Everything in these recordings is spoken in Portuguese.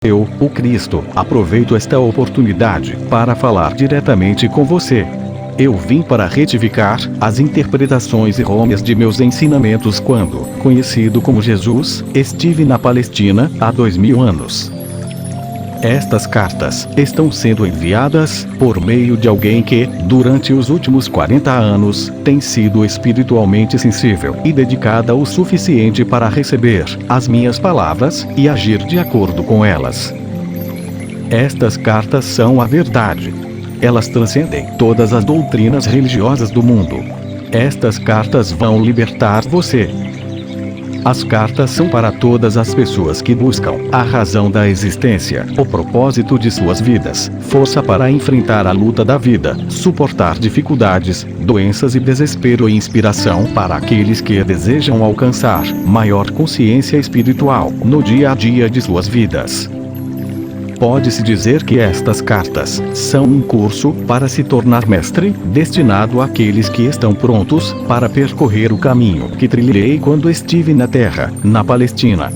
Eu, o Cristo, aproveito esta oportunidade para falar diretamente com você. Eu vim para retificar as interpretações errôneas de meus ensinamentos quando, conhecido como Jesus, estive na Palestina há 2000 anos. Estas cartas estão sendo enviadas por meio de alguém que, durante os últimos 40 anos, tem sido espiritualmente sensível e dedicada o suficiente para receber as minhas palavras e agir de acordo com elas. Estas cartas são a verdade. Elas transcendem todas as doutrinas religiosas do mundo. Estas cartas vão libertar você. As cartas são para todas as pessoas que buscam a razão da existência, o propósito de suas vidas, força para enfrentar a luta da vida, suportar dificuldades, doenças e desespero e inspiração para aqueles que desejam alcançar maior consciência espiritual no dia a dia de suas vidas. Pode-se dizer que estas cartas são um curso para se tornar mestre, destinado àqueles que estão prontos para percorrer o caminho que trilhei quando estive na Terra, na Palestina.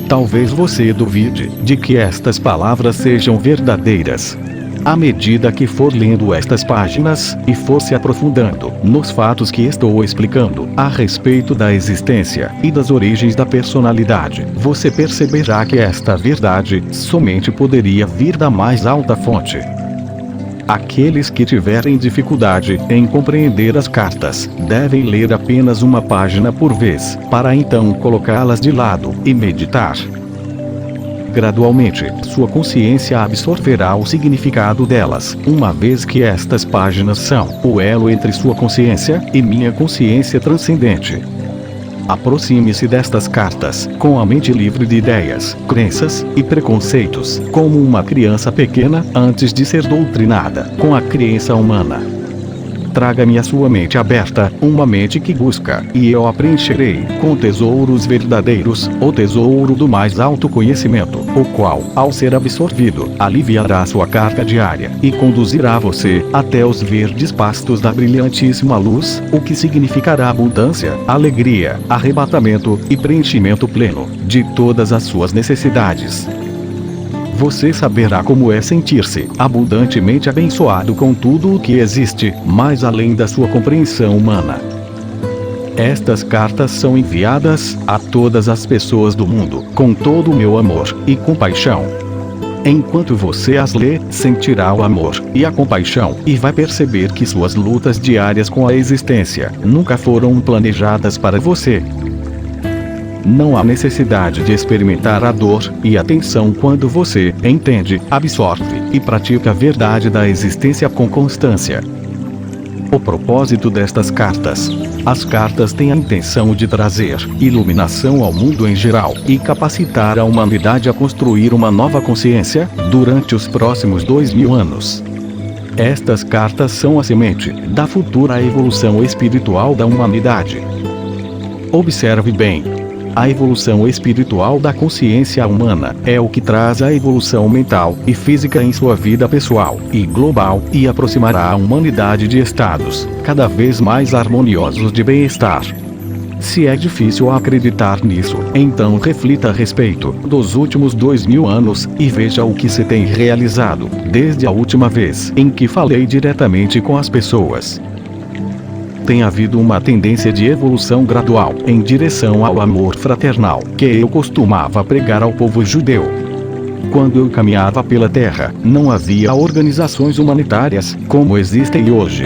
Talvez você duvide de que estas palavras sejam verdadeiras. À medida que for lendo estas páginas e for se aprofundando nos fatos que estou explicando a respeito da existência e das origens da personalidade, você perceberá que esta verdade somente poderia vir da mais alta fonte. Aqueles que tiverem dificuldade em compreender as cartas devem ler apenas uma página por vez, para então colocá-las de lado e meditar. Gradualmente, sua consciência absorverá o significado delas, uma vez que estas páginas são o elo entre sua consciência e minha consciência transcendente. Aproxime-se destas cartas com a mente livre de ideias, crenças e preconceitos, como uma criança pequena antes de ser doutrinada com a crença humana. Traga-me a sua mente aberta, uma mente que busca, e eu a preencherei com tesouros verdadeiros, o tesouro do mais alto conhecimento, o qual, ao ser absorvido, aliviará sua carga diária e conduzirá você até os verdes pastos da brilhantíssima luz, o que significará abundância, alegria, arrebatamento e preenchimento pleno de todas as suas necessidades. Você saberá como é sentir-se abundantemente abençoado com tudo o que existe, mais além da sua compreensão humana. Estas cartas são enviadas a todas as pessoas do mundo, com todo o meu amor e compaixão. Enquanto você as lê, sentirá o amor e a compaixão, e vai perceber que suas lutas diárias com a existência nunca foram planejadas para você. Não há necessidade de experimentar a dor e a tensão quando você entende, absorve e pratica a verdade da existência com constância. O propósito destas cartas. As cartas têm a intenção de trazer iluminação ao mundo em geral e capacitar a humanidade a construir uma nova consciência durante os próximos 2000 anos. Estas cartas são a semente da futura evolução espiritual da humanidade. Observe bem. A evolução espiritual da consciência humana é o que traz a evolução mental e física em sua vida pessoal e global e aproximará a humanidade de estados cada vez mais harmoniosos de bem-estar. Se é difícil acreditar nisso, então reflita a respeito dos últimos 2000 anos e veja o que se tem realizado desde a última vez em que falei diretamente com as pessoas. Tem havido uma tendência de evolução gradual em direção ao amor fraternal que eu costumava pregar ao povo judeu. Quando eu caminhava pela terra, não havia organizações humanitárias como existem hoje.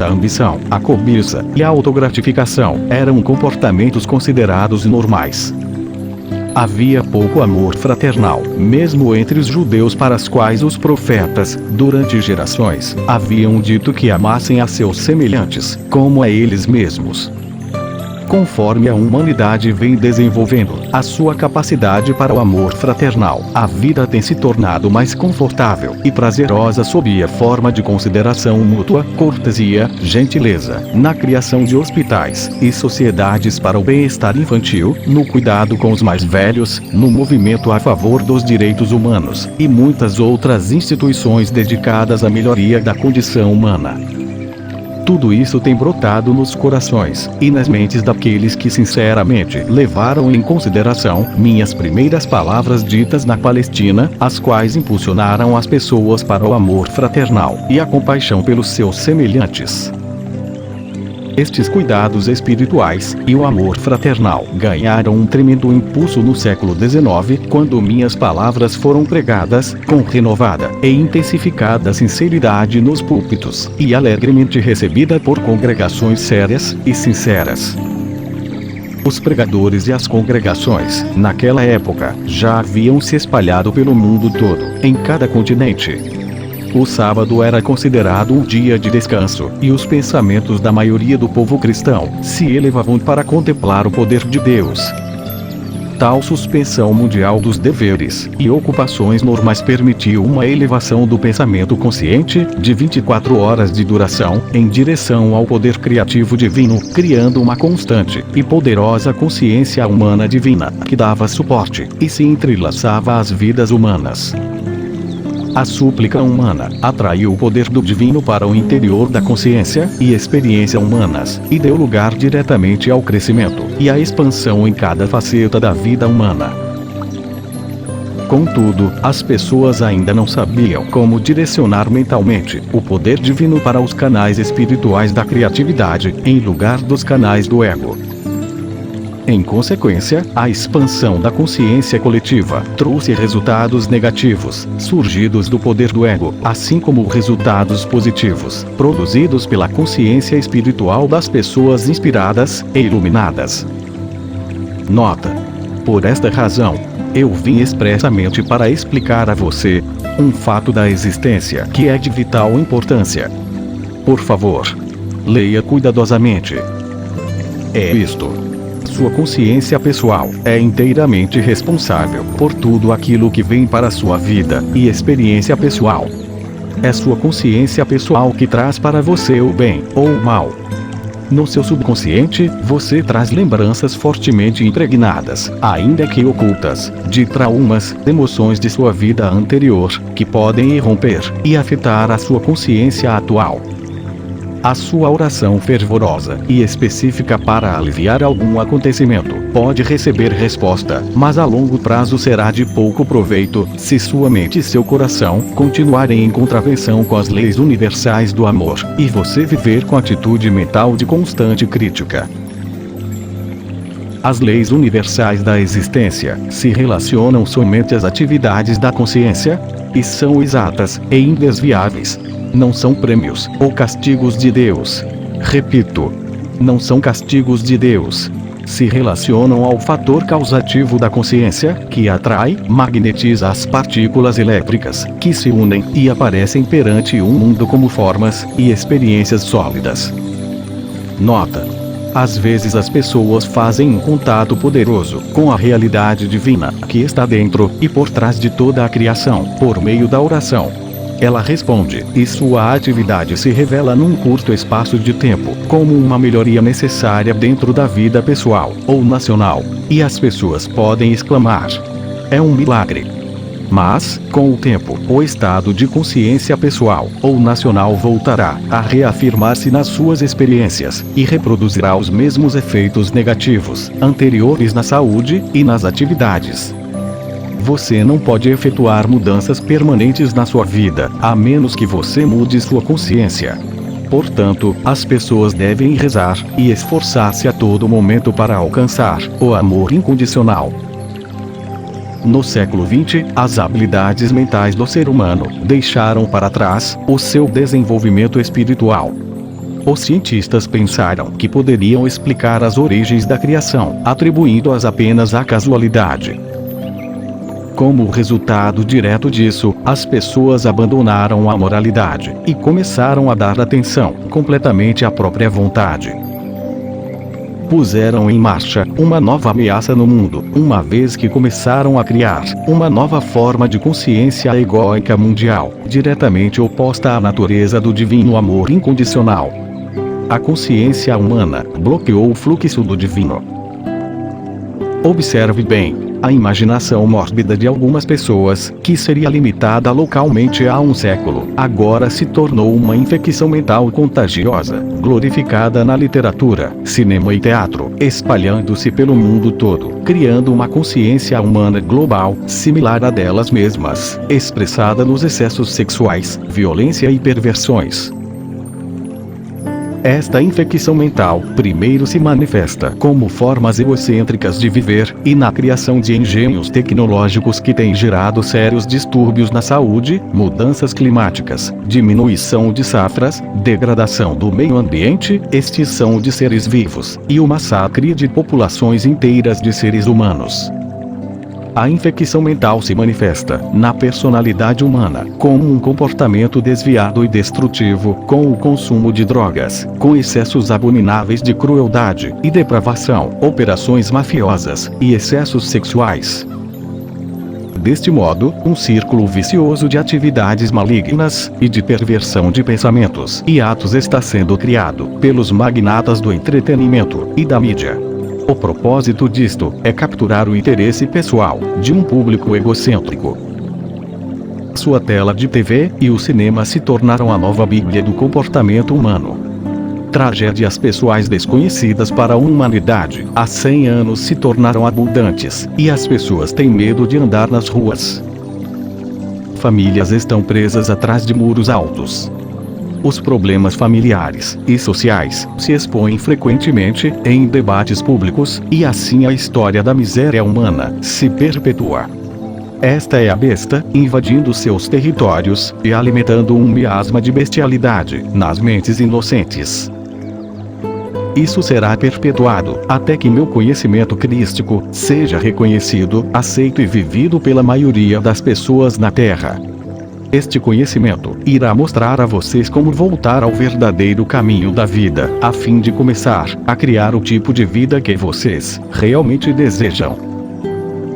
A ambição, a cobiça e a autogratificação eram comportamentos considerados normais. Havia pouco amor fraternal, mesmo entre os judeus para os quais os profetas, durante gerações, haviam dito que amassem a seus semelhantes, como a eles mesmos. Conforme a humanidade vem desenvolvendo a sua capacidade para o amor fraternal, a vida tem se tornado mais confortável e prazerosa sob a forma de consideração mútua, cortesia, gentileza, na criação de hospitais e sociedades para o bem-estar infantil, no cuidado com os mais velhos, no movimento a favor dos direitos humanos e muitas outras instituições dedicadas à melhoria da condição humana. Tudo isso tem brotado nos corações e nas mentes daqueles que sinceramente levaram em consideração minhas primeiras palavras ditas na Palestina, as quais impulsionaram as pessoas para o amor fraternal e a compaixão pelos seus semelhantes. Estes cuidados espirituais e o amor fraternal ganharam um tremendo impulso no século XIX, quando minhas palavras foram pregadas, com renovada e intensificada sinceridade nos púlpitos, e alegremente recebida por congregações sérias e sinceras. Os pregadores e as congregações, naquela época, já haviam se espalhado pelo mundo todo, em cada continente. O sábado era considerado um dia de descanso, e os pensamentos da maioria do povo cristão se elevavam para contemplar o poder de Deus. Tal suspensão mundial dos deveres e ocupações normais permitiu uma elevação do pensamento consciente, de 24 horas de duração, em direção ao poder criativo divino, criando uma constante e poderosa consciência humana divina, que dava suporte e se entrelaçava às vidas humanas. A súplica humana atraiu o poder do divino para o interior da consciência e experiência humanas, e deu lugar diretamente ao crescimento e à expansão em cada faceta da vida humana. Contudo, as pessoas ainda não sabiam como direcionar mentalmente o poder divino para os canais espirituais da criatividade, em lugar dos canais do ego. Em consequência, a expansão da consciência coletiva trouxe resultados negativos, surgidos do poder do ego, assim como resultados positivos, produzidos pela consciência espiritual das pessoas inspiradas e iluminadas. Nota: por esta razão, eu vim expressamente para explicar a você um fato da existência que é de vital importância. Por favor, leia cuidadosamente. É isto. Sua consciência pessoal é inteiramente responsável por tudo aquilo que vem para sua vida e experiência pessoal. É sua consciência pessoal que traz para você o bem ou o mal. No seu subconsciente, você traz lembranças fortemente impregnadas, ainda que ocultas, de traumas, emoções de sua vida anterior, que podem irromper e afetar a sua consciência atual. A sua oração fervorosa e específica para aliviar algum acontecimento pode receber resposta, mas a longo prazo será de pouco proveito se sua mente e seu coração continuarem em contravenção com as leis universais do amor, e você viver com atitude mental de constante crítica. As leis universais da existência se relacionam somente às atividades da consciência e são exatas e indesviáveis. Não são prêmios ou castigos de Deus. Repito, não são castigos de Deus. Se relacionam ao fator causativo da consciência, que atrai, magnetiza as partículas elétricas, que se unem e aparecem perante um mundo como formas e experiências sólidas. Nota: às vezes as pessoas fazem um contato poderoso com a realidade divina, que está dentro e por trás de toda a criação, por meio da oração. Ela responde, e sua atividade se revela num curto espaço de tempo, como uma melhoria necessária dentro da vida pessoal ou nacional, e as pessoas podem exclamar: é um milagre. Mas, com o tempo, o estado de consciência pessoal ou nacional voltará a reafirmar-se nas suas experiências, e reproduzirá os mesmos efeitos negativos anteriores na saúde e nas atividades. Você não pode efetuar mudanças permanentes na sua vida, a menos que você mude sua consciência. Portanto, as pessoas devem rezar e esforçar-se a todo momento para alcançar o amor incondicional. No século XX, as habilidades mentais do ser humano deixaram para trás o seu desenvolvimento espiritual. Os cientistas pensaram que poderiam explicar as origens da criação, atribuindo-as apenas à casualidade. Como resultado direto disso, as pessoas abandonaram a moralidade e começaram a dar atenção completamente à própria vontade. Puseram em marcha uma nova ameaça no mundo, uma vez que começaram a criar uma nova forma de consciência egóica mundial, diretamente oposta à natureza do divino amor incondicional. A consciência humana bloqueou o fluxo do divino. Observe bem. A imaginação mórbida de algumas pessoas, que seria limitada localmente há um século, agora se tornou uma infecção mental contagiosa, glorificada na literatura, cinema e teatro, espalhando-se pelo mundo todo, criando uma consciência humana global, similar à delas mesmas, expressada nos excessos sexuais, violência e perversões. Esta infecção mental, primeiro se manifesta como formas egocêntricas de viver, e na criação de engenhos tecnológicos que têm gerado sérios distúrbios na saúde, mudanças climáticas, diminuição de safras, degradação do meio ambiente, extinção de seres vivos, e o massacre de populações inteiras de seres humanos. A infecção mental se manifesta, na personalidade humana, como um comportamento desviado e destrutivo, com o consumo de drogas, com excessos abomináveis de crueldade e depravação, operações mafiosas, e excessos sexuais. Deste modo, um círculo vicioso de atividades malignas, e de perversão de pensamentos e atos está sendo criado, pelos magnatas do entretenimento, e da mídia. O propósito disto é capturar o interesse pessoal de um público egocêntrico. Sua tela de TV e o cinema se tornaram a nova Bíblia do comportamento humano. Tragédias pessoais desconhecidas para a humanidade há 100 anos se tornaram abundantes, e as pessoas têm medo de andar nas ruas. Famílias estão presas atrás de muros altos. Os problemas familiares e sociais se expõem frequentemente em debates públicos, e assim a história da miséria humana se perpetua. Esta é a besta, invadindo seus territórios e alimentando um miasma de bestialidade nas mentes inocentes. Isso será perpetuado até que meu conhecimento crístico seja reconhecido, aceito e vivido pela maioria das pessoas na Terra. Este conhecimento irá mostrar a vocês como voltar ao verdadeiro caminho da vida, a fim de começar a criar o tipo de vida que vocês realmente desejam.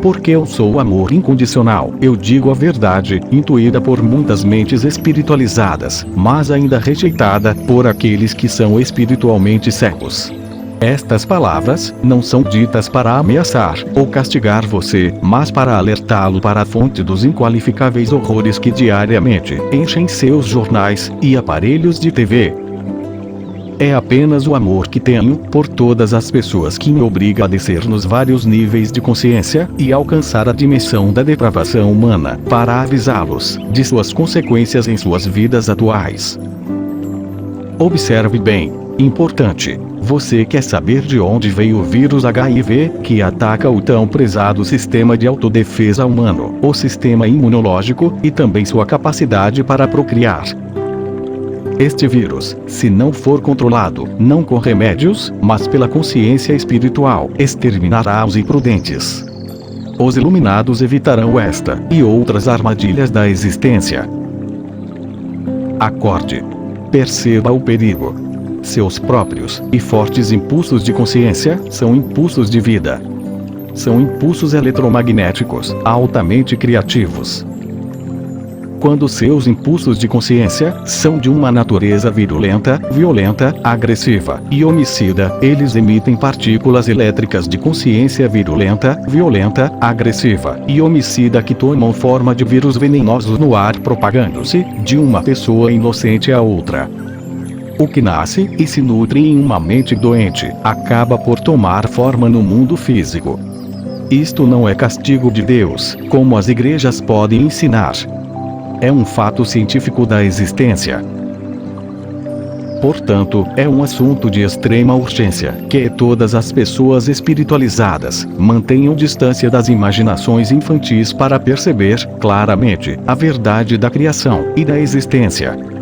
Porque eu sou o amor incondicional, eu digo a verdade, intuída por muitas mentes espiritualizadas, mas ainda rejeitada por aqueles que são espiritualmente cegos. Estas palavras não são ditas para ameaçar ou castigar você, mas para alertá-lo para a fonte dos inqualificáveis horrores que diariamente enchem seus jornais e aparelhos de TV. É apenas o amor que tenho por todas as pessoas que me obriga a descer nos vários níveis de consciência e alcançar a dimensão da depravação humana, para avisá-los de suas consequências em suas vidas atuais. Observe bem, importante. Você quer saber de onde veio o vírus HIV, que ataca o tão prezado sistema de autodefesa humano, o sistema imunológico, e também sua capacidade para procriar. Este vírus, se não for controlado, não com remédios, mas pela consciência espiritual, exterminará os imprudentes. Os iluminados evitarão esta e outras armadilhas da existência. Acorde. Perceba o perigo. Seus próprios e fortes impulsos de consciência são impulsos de vida. São impulsos eletromagnéticos, altamente criativos. Quando seus impulsos de consciência são de uma natureza virulenta, violenta, agressiva e homicida, eles emitem partículas elétricas de consciência virulenta, violenta, agressiva e homicida que tomam forma de vírus venenosos no ar, propagando-se de uma pessoa inocente a outra. O que nasce e se nutre em uma mente doente, acaba por tomar forma no mundo físico. Isto não é castigo de Deus, como as igrejas podem ensinar. É um fato científico da existência. Portanto, é um assunto de extrema urgência que todas as pessoas espiritualizadas mantenham distância das imaginações infantis para perceber claramente a verdade da criação e da existência.